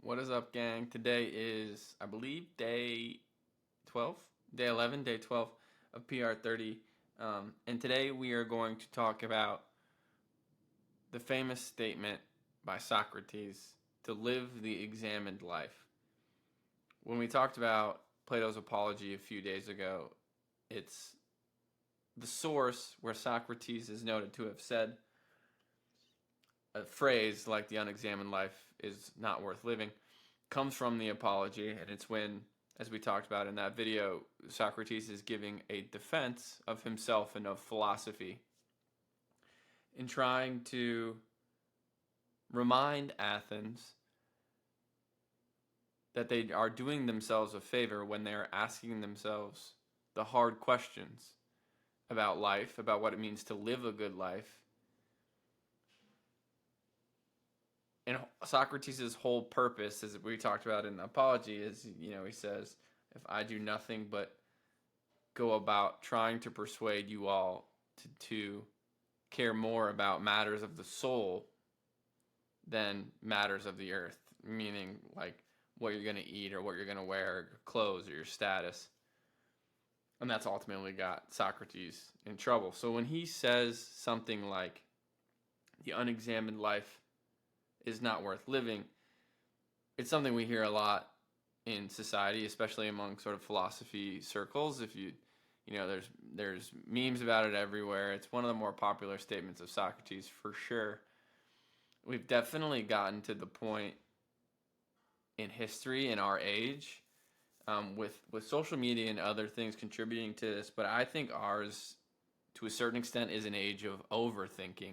What is up, gang? Today is, I believe, day 12, day 11, day 12 of PR 30. And today we are going to talk about the famous statement by Socrates to live the examined life. When we talked about Plato's Apology a few days ago, it's the source where Socrates is noted to have said a phrase like the unexamined life is not worth living comes from the Apology, and it's when, as we talked about in that video, Socrates is giving a defense of himself and of philosophy in trying to remind Athens that they are doing themselves a favor when they are asking themselves the hard questions about life, about what it means to live a good life. And Socrates' whole purpose, as we talked about in the Apology, is, he says, if I do nothing but go about trying to persuade you all to care more about matters of the soul than matters of the earth, meaning like what you're going to eat or what you're going to wear, or clothes or your status. And that's ultimately got Socrates in trouble. So when he says something like the unexamined life is not worth living, it's something we hear a lot in society, especially among sort of philosophy circles. If there's memes about it everywhere. It's one of the more popular statements of Socrates for sure. We've definitely gotten to the point in history in our age, with social media and other things contributing to this, but I think ours, to a certain extent, is an age of overthinking.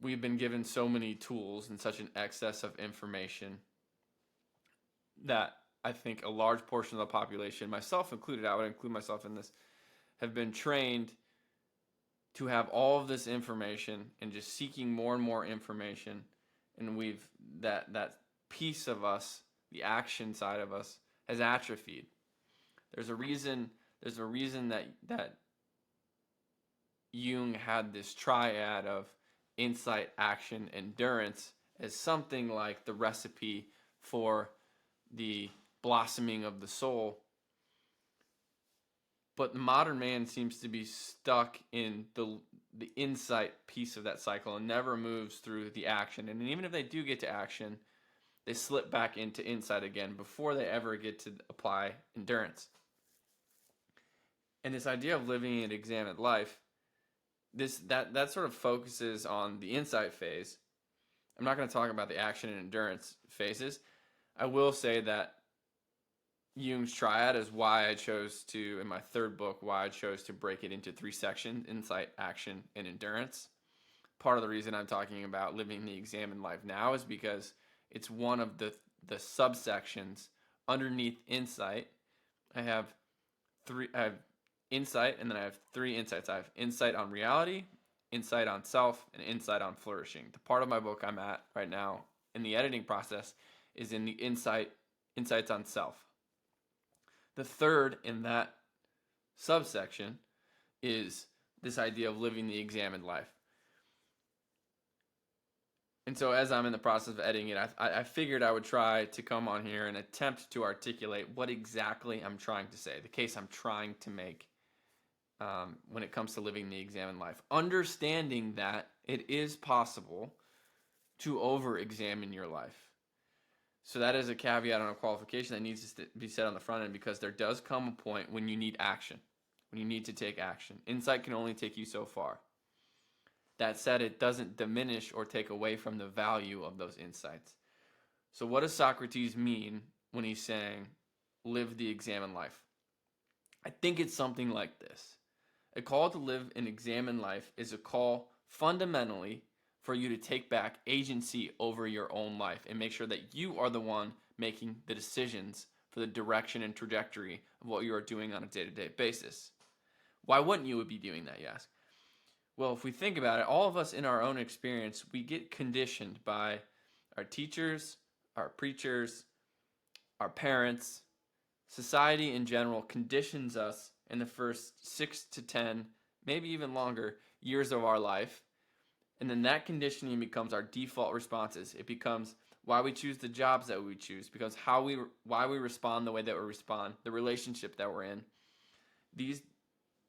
We've been given so many tools and such an excess of information that I think a large portion of the population, myself included, I would include myself in this, have been trained to have all of this information and just seeking more and more information. And that piece of us, the action side of us, has atrophied. There's a reason that Jung had this triad of insight, action, endurance as something like the recipe for the blossoming of the soul. But the modern man seems to be stuck in the insight piece of that cycle and never moves through the action. And even if they do get to action, they slip back into insight again before they ever get to apply endurance. And this idea of living an examined life, that sort of focuses on the insight phase. I'm not going to talk about the action and endurance phases. I will say that Jung's triad is why I chose to, in my third book, why I chose to break it into 3 sections: insight, action, and endurance. Part of the reason I'm talking about living the examined life now is because it's one of the subsections underneath insight. I have insight, and then I have 3 insights. I have insight on reality, insight on self, and insight on flourishing. The part of my book I'm at right now in the editing process is in the insights on self. The third in that subsection is this idea of living the examined life. And so as I'm in the process of editing it, I figured I would try to come on here and attempt to articulate what exactly I'm trying to say, the case I'm trying to make when it comes to living the examined life. Understanding that it is possible to over-examine your life. So that is a caveat on a qualification that needs to be said on the front end, because there does come a point when you need action, when you need to take action. Insight can only take you so far. That said, it doesn't diminish or take away from the value of those insights. So what does Socrates mean when he's saying, live the examined life? I think it's something like this. A call to live an examined life is a call fundamentally for you to take back agency over your own life and make sure that you are the one making the decisions for the direction and trajectory of what you are doing on a day-to-day basis. Why wouldn't you be doing that, you ask? Well, if we think about it, all of us in our own experience, we get conditioned by our teachers, our preachers, our parents. Society in general conditions us in the first 6 to 10, maybe even longer, years of our life. And then that conditioning becomes our default responses. It becomes why we choose the jobs that we choose, because why we respond the way that we respond, the relationship that we're in. These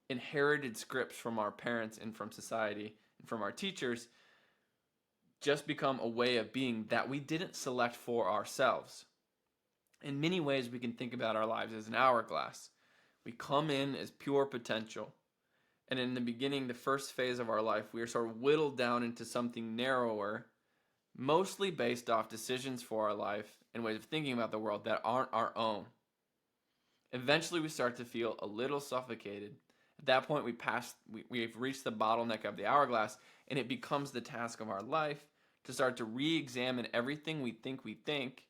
inherited scripts from our parents and from society and from our teachers just become a way of being that we didn't select for ourselves. In many ways, we can think about our lives as an hourglass. We come in as pure potential. And in the beginning, the first phase of our life, we are sort of whittled down into something narrower, mostly based off decisions for our life and ways of thinking about the world that aren't our own. Eventually, we start to feel a little suffocated. At that point, we've reached the bottleneck of the hourglass, and it becomes the task of our life to start to re-examine everything we think,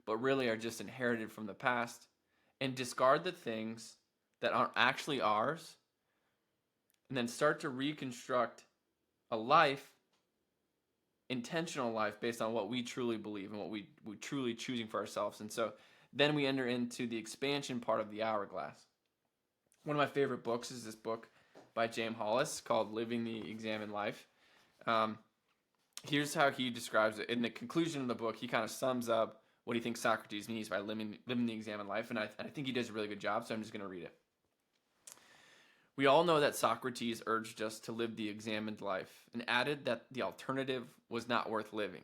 but really are just inherited from the past, and discard the things that aren't actually ours, and then start to reconstruct a life, intentional life, based on what we truly believe and what we truly choosing for ourselves. And so then we enter into the expansion part of the hourglass. One of my favorite books is this book by James Hollis called Living the Examined Life. Here's how he describes it. In the conclusion of the book, he kind of sums up what he thinks Socrates means by living the examined life, and I think he does a really good job, so I'm just going to read it. We all know that Socrates urged us to live the examined life and added that the alternative was not worth living.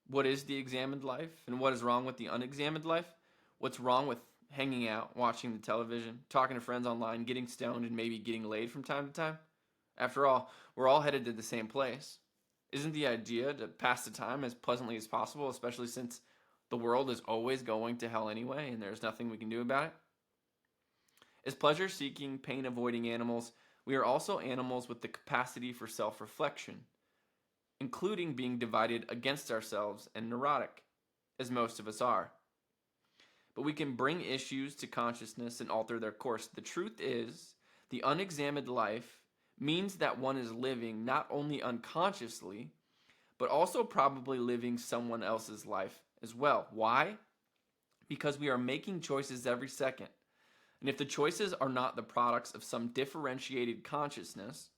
What is the examined life, and what is wrong with the unexamined life? What's wrong with hanging out, watching the television, talking to friends online, getting stoned, and maybe getting laid from time to time? After all, we're all headed to the same place. Isn't the idea to pass the time as pleasantly as possible, especially since the world is always going to hell anyway, and there's nothing we can do about it? As pleasure-seeking, pain-avoiding animals, we are also animals with the capacity for self-reflection, including being divided against ourselves and neurotic, as most of us are. But we can bring issues to consciousness and alter their course. The truth is, the unexamined life means that one is living not only unconsciously, but also probably living someone else's life as well. Why? Because we are making choices every second. And if the choices are not the products of some differentiated consciousness,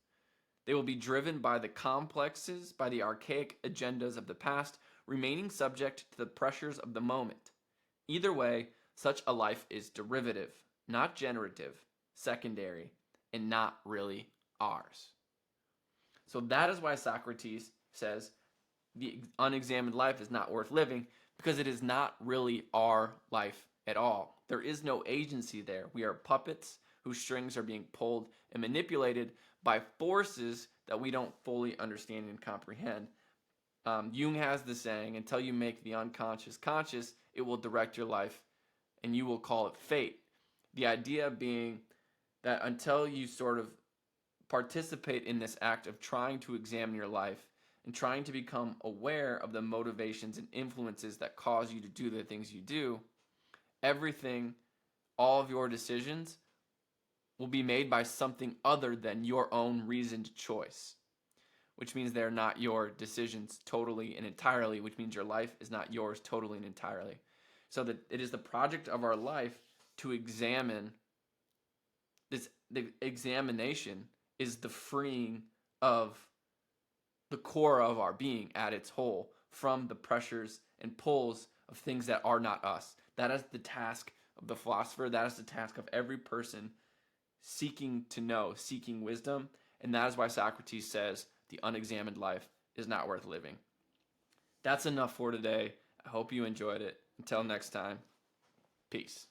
they will be driven by the complexes, by the archaic agendas of the past, remaining subject to the pressures of the moment. Either way, such a life is derivative, not generative, secondary, and not really ours. So that is why Socrates says the unexamined life is not worth living, because it is not really our life at all. There is no agency there. We are puppets whose strings are being pulled and manipulated by forces that we don't fully understand and comprehend. Jung has the saying, until you make the unconscious conscious, it will direct your life, and you will call it fate. The idea being that until you sort of participate in this act of trying to examine your life and trying to become aware of the motivations and influences that cause you to do the things you do, everything, all of your decisions will be made by something other than your own reasoned choice, which means they're not your decisions totally and entirely, which means your life is not yours totally and entirely. So that it is the project of our life to examine this. The examination is the freeing of the core of our being at its whole from the pressures and pulls of things that are not us. That is the task of the philosopher. That is the task of every person seeking to know, seeking wisdom. And that is why Socrates says the unexamined life is not worth living. That's enough for today. I hope you enjoyed it. Until next time, peace.